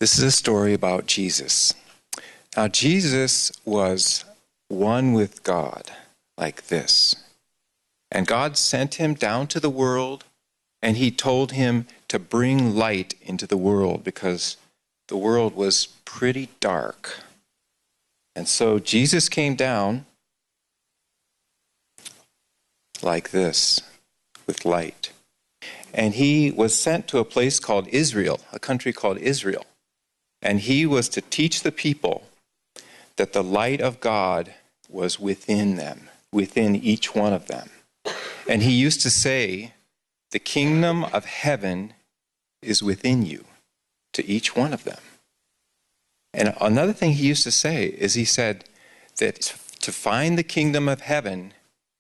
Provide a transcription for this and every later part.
This is a story about Jesus. Now, Jesus was one with God like this. And God sent him down to the world, and he told him to bring light into the world because the world was pretty dark. And so Jesus came down like this, with light. And he was sent to a place called Israel, a country called Israel. And he was to teach the people that the light of God was within them, within each one of them. And he used to say, the kingdom of heaven is within you, to each one of them. And another thing he used to say is he said that to find the kingdom of heaven,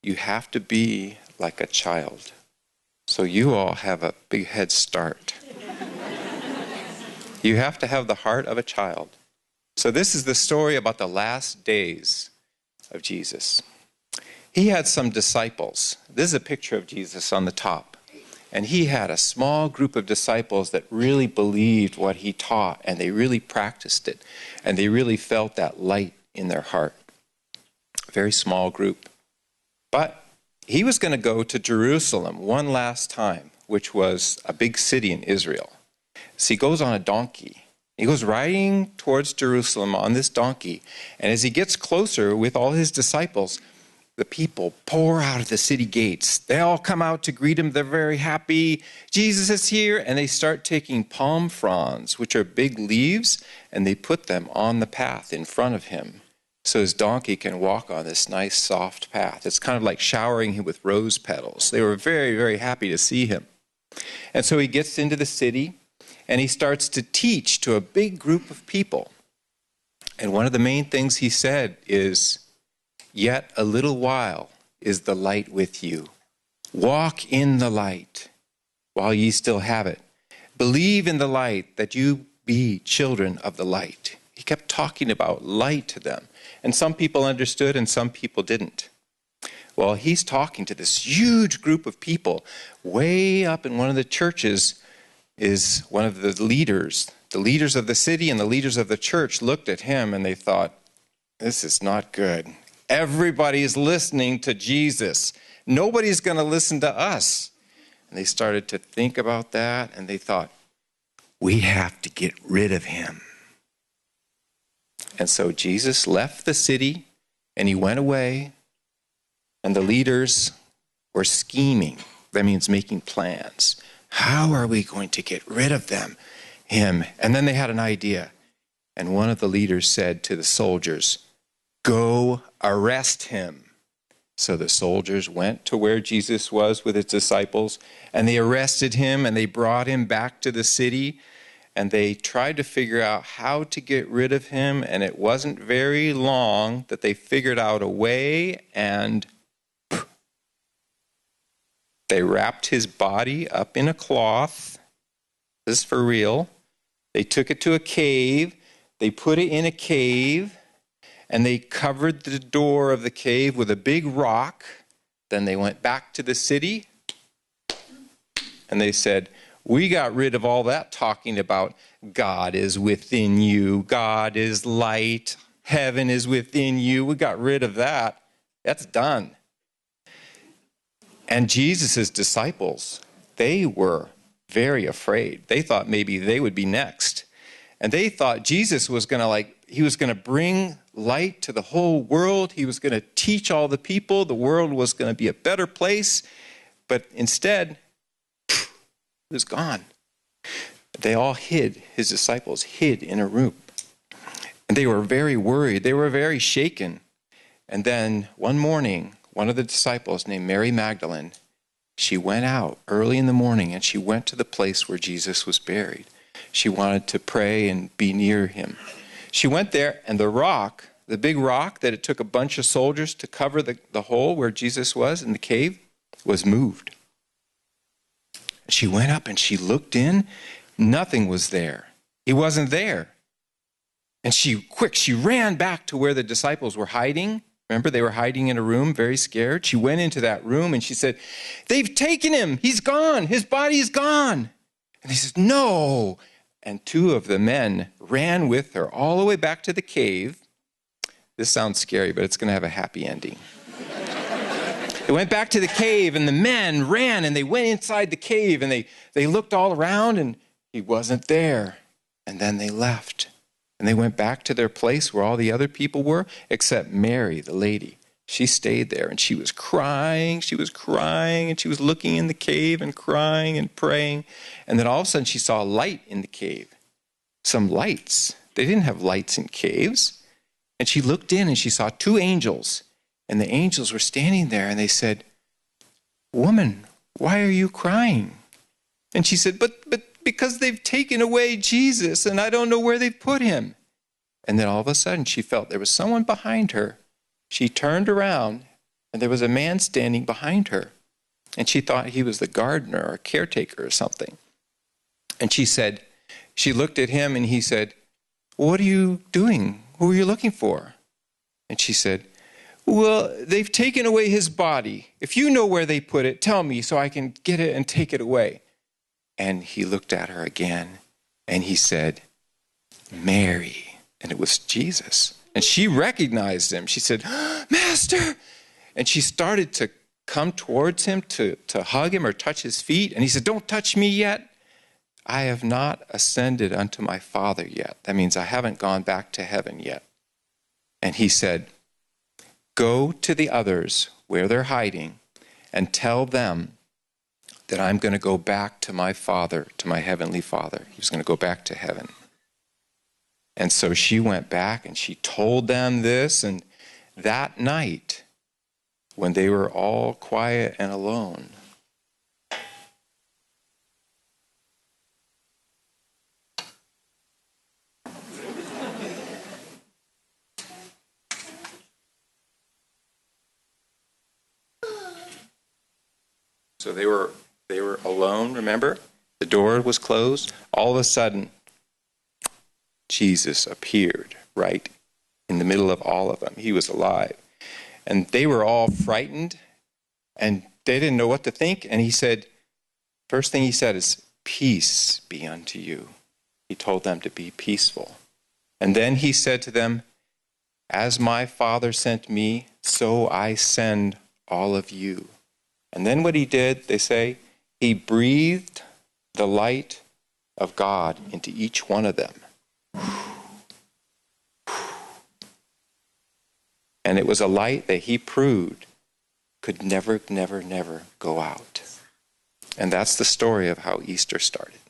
you have to be like a child. So you all have a big head start. You have to have the heart of a child. So this is the story about the last days of Jesus. He had some disciples. This is a picture of Jesus on the top. And he had a small group of disciples that really believed what he taught, and they really practiced it, and they really felt that light in their heart. A very small group. But he was going to go to Jerusalem one last time, which was a big city in Israel. So he goes on a donkey. He goes riding towards Jerusalem on this donkey. And as he gets closer with all his disciples, the people pour out of the city gates. They all come out to greet him. They're very happy. Jesus is here. And they start taking palm fronds, which are big leaves, and they put them on the path in front of him so his donkey can walk on this nice, soft path. It's kind of like showering him with rose petals. They were very, very happy to see him. And so he gets into the city, and he starts to teach to a big group of people. And one of the main things he said is, yet a little while is the light with you. Walk in the light while ye still have it. Believe in the light that you be children of the light. He kept talking about light to them. And some people understood and some people didn't. Well, he's talking to this huge group of people. Way up in one of the churches is one of the leaders. The leaders of the city and the leaders of the church looked at him and they thought, this is not good. Everybody's listening to Jesus. Nobody's going to listen to us. And they started to think about that, and they thought, we have to get rid of him. And so Jesus left the city, and he went away, and the leaders were scheming. That means making plans. How are we going to get rid of him? And then they had an idea. And one of the leaders said to the soldiers, go arrest him. So the soldiers went to where Jesus was with his disciples, and they arrested him, and they brought him back to the city, and they tried to figure out how to get rid of him, and it wasn't very long that they figured out a way, and they wrapped his body up in a cloth. This is for real. They took it to a cave. They put it in a cave, and they covered the door of the cave with a big rock. Then they went back to the city, and they said, we got rid of all that talking about God is within you, God is light, heaven is within you. We got rid of that. That's done. And Jesus' disciples, they were very afraid. They thought maybe they would be next. And they thought Jesus was going to bring light to the whole world. He was going to teach all the people. The world was going to be a better place. But instead, it was gone. They all hid. His disciples hid in a room. And they were very worried. They were very shaken. And then one morning, one of the disciples named Mary Magdalene, she went out early in the morning and she went to the place where Jesus was buried. She wanted to pray and be near him. She went there, and the rock, the big rock that it took a bunch of soldiers to cover the hole where Jesus was in the cave, was moved. She went up and she looked in. Nothing was there. He wasn't there. And she ran back to where the disciples were hiding. Remember, they were hiding in a room, very scared. She went into that room and she said, they've taken him. He's gone. His body is gone. And they said, no, and two of the men ran with her all the way back to the cave. This sounds scary, but it's going to have a happy ending. They went back to the cave, and the men ran, and they went inside the cave, and they looked all around, and he wasn't there. And then they left, and they went back to their place where all the other people were, except Mary, the lady. She stayed there, and she was crying, and she was looking in the cave and crying and praying. And then all of a sudden, she saw a light in the cave, some lights. They didn't have lights in caves. And she looked in, and she saw two angels. And the angels were standing there, and they said, "Woman, why are you crying?" And she said, but because they've taken away Jesus, and I don't know where they've put him. And then all of a sudden, she felt there was someone behind her. She turned around, and there was a man standing behind her. And she thought he was the gardener or caretaker or something. And she looked at him, and he said, "What are you doing? Who are you looking for?" And she said, "Well, they've taken away his body. If you know where they put it, tell me so I can get it and take it away." And he looked at her again, and he said, "Mary." And it was Jesus. And she recognized him. She said, "Master!" And she started to come towards him to hug him or touch his feet. And he said, "Don't touch me yet. I have not ascended unto my Father yet." That means I haven't gone back to heaven yet. And he said, "Go to the others where they're hiding and tell them that I'm going to go back to my Father, to my heavenly Father." He was going to go back to heaven. And so she went back and she told them this. And that night, when they were all quiet and alone, so they were alone, remember? The door was closed. All of a sudden, Jesus appeared right in the middle of all of them. He was alive. And they were all frightened, and they didn't know what to think. And he said, first thing he said is, "Peace be unto you." He told them to be peaceful. And then he said to them, "As my Father sent me, so I send all of you." And then what he did, they say, he breathed the light of God into each one of them. And it was a light that he proved could never, never, never go out. And that's the story of how Easter started.